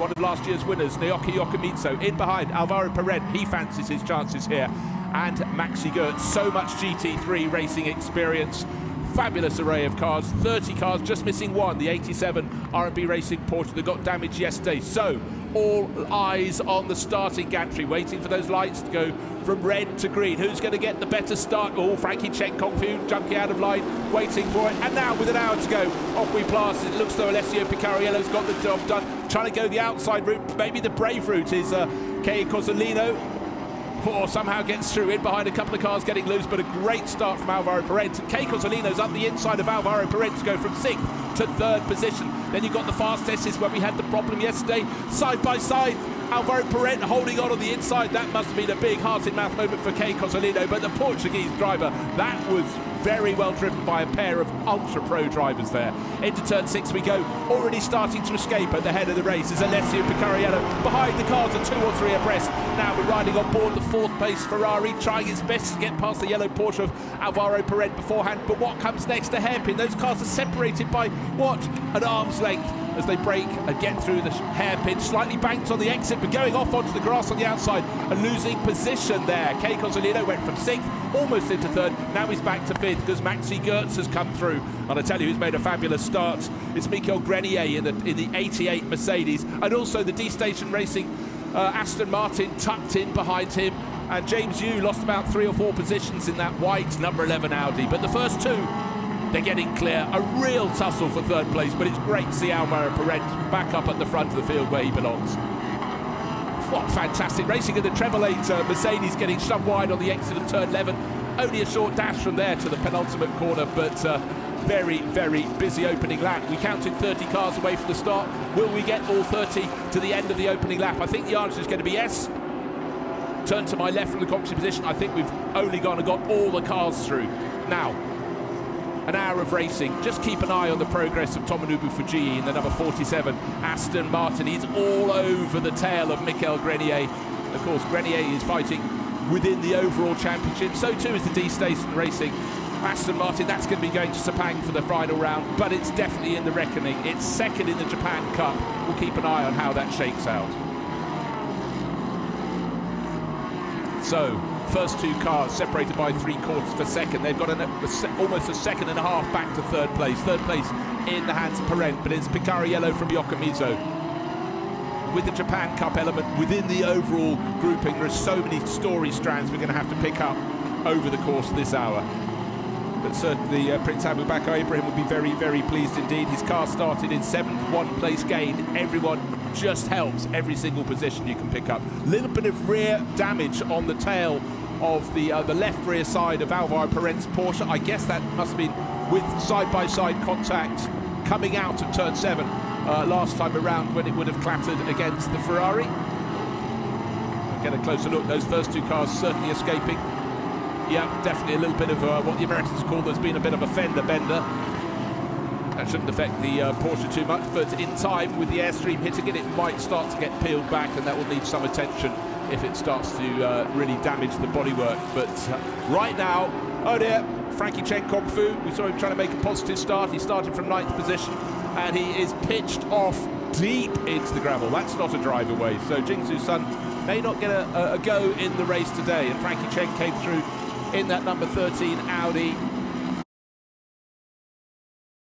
One of last year's winners, Naoki Yokomitsu, in behind Alvaro Perez. He fancies his chances here. And Maxi Goetz, so much GT3 racing experience. Fabulous array of cars, 30 cars, just missing one, the 87 R&B Racing Porsche that got damaged yesterday. So, all eyes on the starting gantry, waiting for those lights to go from red to green. Who's going to get the better start? Oh, Frankie Chen Kung Fu junkie out of line, waiting for it. And now, with an hour to go, off we blast. It looks though Alessio Picariello's got the job done. Trying to go the outside route, maybe the brave route is Kei Cozzolino. Or somehow gets through in behind a couple of cars getting loose, but a great start from Alvaro Perez. Kei Cozzolino's up the inside of Alvaro Perez to go from 6th to 3rd position. Then you've got the fast S's where we had the problem yesterday. Side by side, Alvaro Perez holding on the inside. That must have been a big heart-in-mouth moment for Kei Cozzolino, but the Portuguese driver, that was very well driven by a pair of ultra-pro drivers there. Into turn 6 we go, already starting to escape at the head of the race is Alessio Picariello. Behind the cars are 2 or 3 abreast. Now we're riding on board the 4th place Ferrari, trying its best to get past the yellow Porsche of Alvaro Perez beforehand. But what comes next? A hairpin. Those cars are separated by, what, an arm's length as they brake and get through the hairpin. Slightly banked on the exit, but going off onto the grass on the outside and losing position there. Kei Cozzolino went from 6th, almost into 3rd. Now he's back to 5th because Maxi Goetz has come through. And I tell you who's made a fabulous start. It's Michael Grenier in the 88 Mercedes, and also the D-Station Racing Aston Martin tucked in behind him. And James Yu lost about 3 or 4 positions in that white number 11 Audi. But the first 2, they're getting clear. A real tussle for 3rd place, but it's great to see Alvaro Perez back up at the front of the field where he belongs. What fantastic racing in the treble 8 Mercedes, getting shoved wide on the exit of turn 11. Only a short dash from there to the penultimate corner, but very, very busy opening lap. We counted 30 cars away from the start. Will we get all 30 to the end of the opening lap? I think the answer is going to be yes. Turn to my left from the commentary position. I think we've only gone and got all the cars through. Now, an hour of racing. Just keep an eye on the progress of Tomonobu Fujii in the number 47 Aston Martin. He's all over the tail of Michael Grenier. Of course, Grenier is fighting within the overall championship. So too is the D-Station Racing Aston Martin. That's going to be going to Sepang for the final round, but it's definitely in the reckoning. It's 2nd in the Japan Cup. We'll keep an eye on how that shakes out. So, first 2 cars separated by 3/4 of a second. They've got almost a second and a half back to 3rd place. 3rd place in the hands of Perez, but it's Picariello from Yokomitsu. With the Japan Cup element within the overall grouping, there are so many story strands we're going to have to pick up over the course of this hour. But certainly Prince Abubakar Ibrahim will be very, very pleased indeed. His car started in 7th, 1 place gained. Everyone just helps every single position you can pick up. Little bit of rear damage on the tail of the left rear side of Alvaro Perez's Porsche. I guess that must have been with side-by-side contact coming out of turn 7 last time around when it would have clattered against the Ferrari. Get a closer look. Those first 2 cars certainly escaping. Yeah, definitely a little bit of what the Americans call, there's been a bit of a fender bender. That shouldn't affect the Porsche too much, but in time, with the Airstream hitting it, it might start to get peeled back, and that will need some attention if it starts to really damage the bodywork. But right now, oh dear, Frankie Chen Kung Fu, we saw him trying to make a positive start. He started from 9th position, and he is pitched off deep into the gravel. That's not a drive away, so Jingsu Sun may not get a go in the race today, and Frankie Chen came through in that number 13 Audi.